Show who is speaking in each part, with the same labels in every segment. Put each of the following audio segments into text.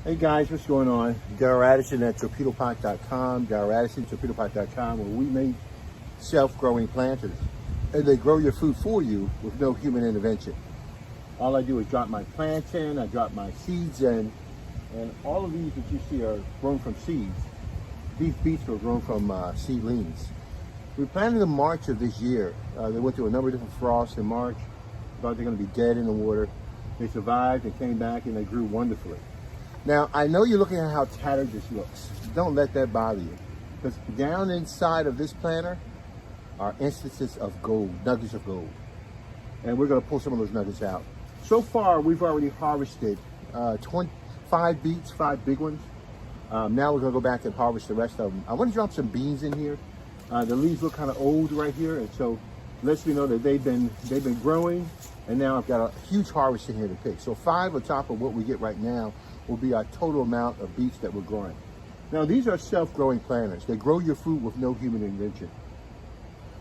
Speaker 1: Hey guys, what's going on? Daryl Addison at Torpedopot.com, Daryl Addison, Torpedopot.com, where we make self-growing planters. And they grow your food for you with no human intervention. All I do is drop my plants in, I drop my seeds in, and all of these that you see are grown from seeds. These beets were grown from seedlings. We planted them in March of this year. They went through a number of different frosts in March. Thought they're going to be dead in the water. They survived, they came back, and they grew wonderfully. Now, I know you're looking at how tattered this looks. Don't let that bother you. Because down inside of this planter are instances of gold, nuggets of gold. And we're going to pull some of those nuggets out. So far, we've already harvested 25 beets, 5 big ones. Now we're going to go back and harvest the rest of them. I want to drop some beans in here. The leaves look kind of old right here, and so lets me know that they've been growing, and now I've got a huge harvest in here to pick. So 5 on top of what we get right now will be our total amount of beets that we're growing. Now these are self-growing planters. They grow your food with no human intervention.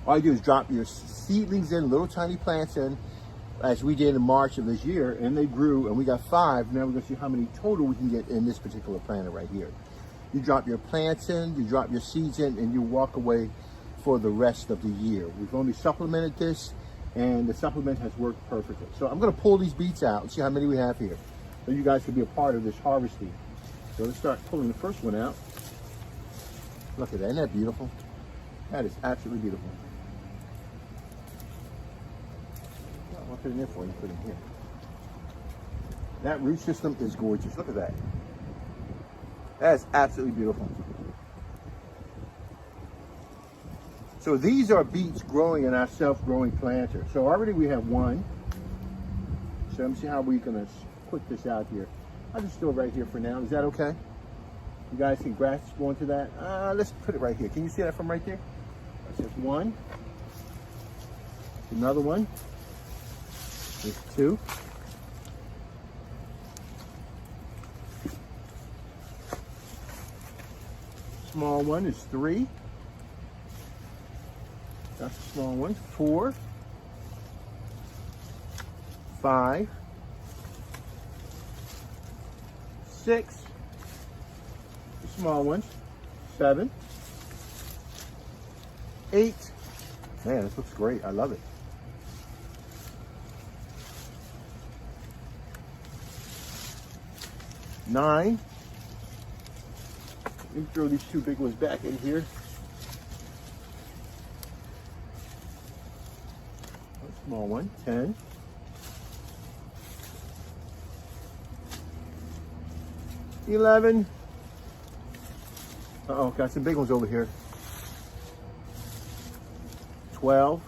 Speaker 1: All you do is drop your seedlings in, little tiny plants in, as we did in March of this year, and they grew, and we got 5. Now we're going to see how many total we can get in this particular planter right here. You drop your plants in, you drop your seeds in, and you walk away for the rest of the year. We've only supplemented this, and the supplement has worked perfectly. So I'm going to pull these beets out and see how many we have here, so you guys can be a part of this harvesting. So let's start pulling the first one out. Look at that, isn't that beautiful? That is absolutely beautiful. I'll put it in there for you, put it in here. That root system is gorgeous, look at that. That is absolutely beautiful. So these are beets growing in our self-growing planter. So already we have 1. So let me see how we're gonna put this out here. I'll just throw it right here for now. Is that okay? You guys can grasp onto that? Let's put it right here. Can you see that from right there? That's just 1. Another one. There's 2. Small one is 3. That's a small one. 4. 5. 6. The small ones. 7. 8. Man, this looks great. I love it. 9. Let me throw these 2 big ones back in here. A small one. 10. 11. Uh-oh, got some big ones over here. 12.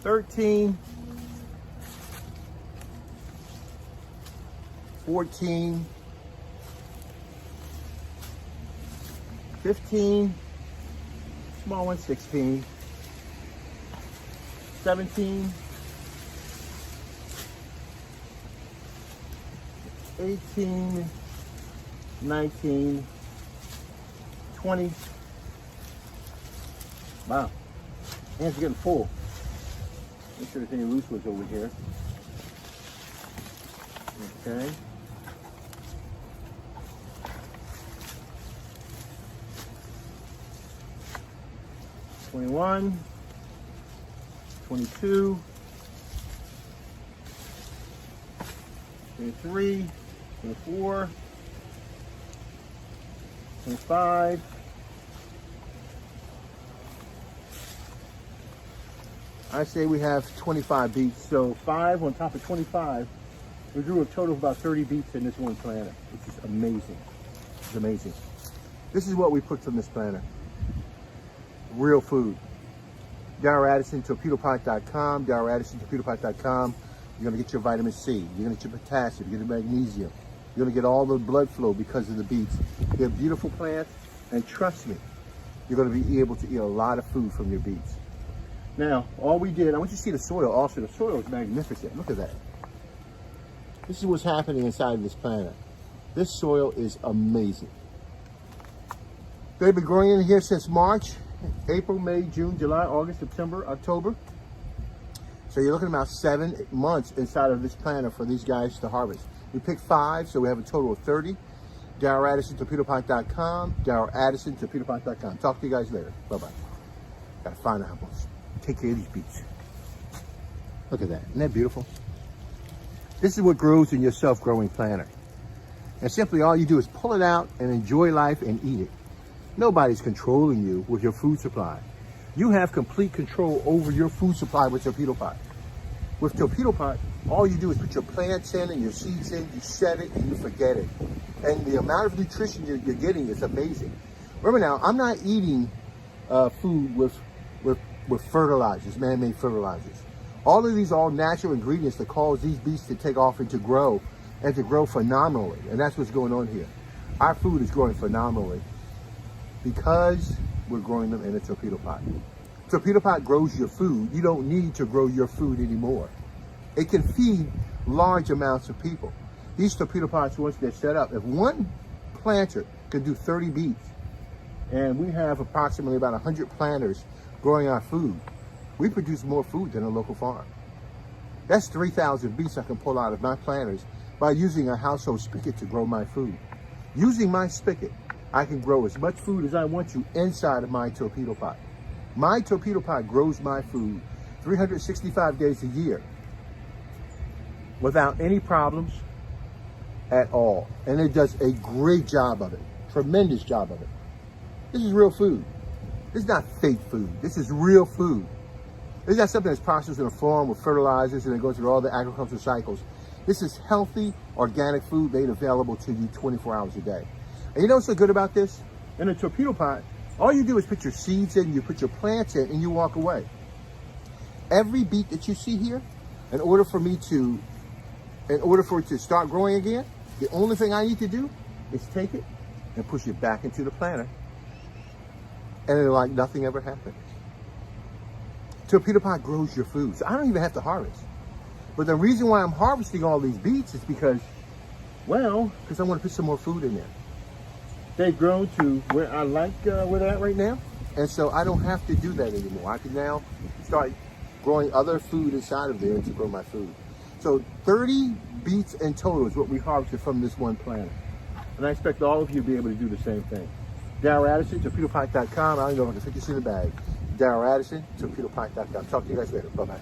Speaker 1: 13. 14. 15. Small one, 16. 17. 18, 19, 20. Wow, hands are getting full. Make sure there's any loose ones over here. Okay. $21, $22, $23, $24, $25, I say we have 25 beets. So 5 on top of 25. We grew a total of about 30 beets in this one planter, which is amazing. It's amazing. This is what we put from this planter. Real food. Daryl Addison, Torpedopot.com. Daryl Addison, Torpedopot.com. You're going to get your vitamin C. You're going to get your potassium. You're going to get magnesium. You're going to get all the blood flow because of the beets. They're beautiful plants, and trust me, you're going to be able to eat a lot of food from your beets. Now, all we did, I want you to see the soil also. The soil is magnificent. Look at that. This is what's happening inside of this planter. This soil is amazing. They've been growing in here since March, April, May, June, July, August, September, October. So you're looking at about 7 months inside of this planter for these guys to harvest. We picked 5, so we have a total of 30. Darryl Addison, Torpedopot.com. Darryl Addison, Torpedopot.com. Talk to you guys later. Bye-bye. Gotta find out how much. Take care of these beets. Look at that. Isn't that beautiful? This is what grows in your self-growing planter. And simply all you do is pull it out and enjoy life and eat it. Nobody's controlling you with your food supply. You have complete control over your food supply with Torpedopot. With Torpedopot, all you do is put your plants in and your seeds in, you set it and you forget it. And the amount of nutrition you're getting is amazing. Remember now, I'm not eating food with fertilizers, man-made fertilizers. All of these are all natural ingredients that cause these beets to take off and to grow phenomenally. And that's what's going on here. Our food is growing phenomenally because we're growing them in a Torpedopot. Torpedopot grows your food. You don't need to grow your food anymore. It can feed large amounts of people. These Torpedopots, once they're set up, if one planter can do 30 beets, and we have approximately about 100 planters growing our food, we produce more food than a local farm. That's 3,000 beets I can pull out of my planters by using a household spigot to grow my food. Using my spigot, I can grow as much food as I want to inside of my Torpedopot. My Torpedopot grows my food 365 days a year without any problems at all. And it does a great job of it, tremendous job of it. This is real food. This is not fake food. This is real food. This is not something that's processed in a farm with fertilizers and it goes through all the agricultural cycles. This is healthy, organic food made available to you 24 hours a day. And you know what's so good about this? In a Torpedopot, all you do is put your seeds in, you put your plants in, and you walk away. Every beet that you see here, in order for it to start growing again, the only thing I need to do is take it and push it back into the planter. And it's like nothing ever happened. Torpedopot grows your food, so I don't even have to harvest. But the reason why I'm harvesting all these beets is because I want to put some more food in there. They've grown to where I like where they're at right now. And so I don't have to do that anymore. I can now start growing other food inside of there to grow my food. So 30 beets in total is what we harvested from this one planter. And I expect all of you to be able to do the same thing. Darryl Addison, Torpedopot.com. I don't know if I can fit this in the bag. Darryl Addison, Torpedopot.com. Talk to you guys later. Bye-bye.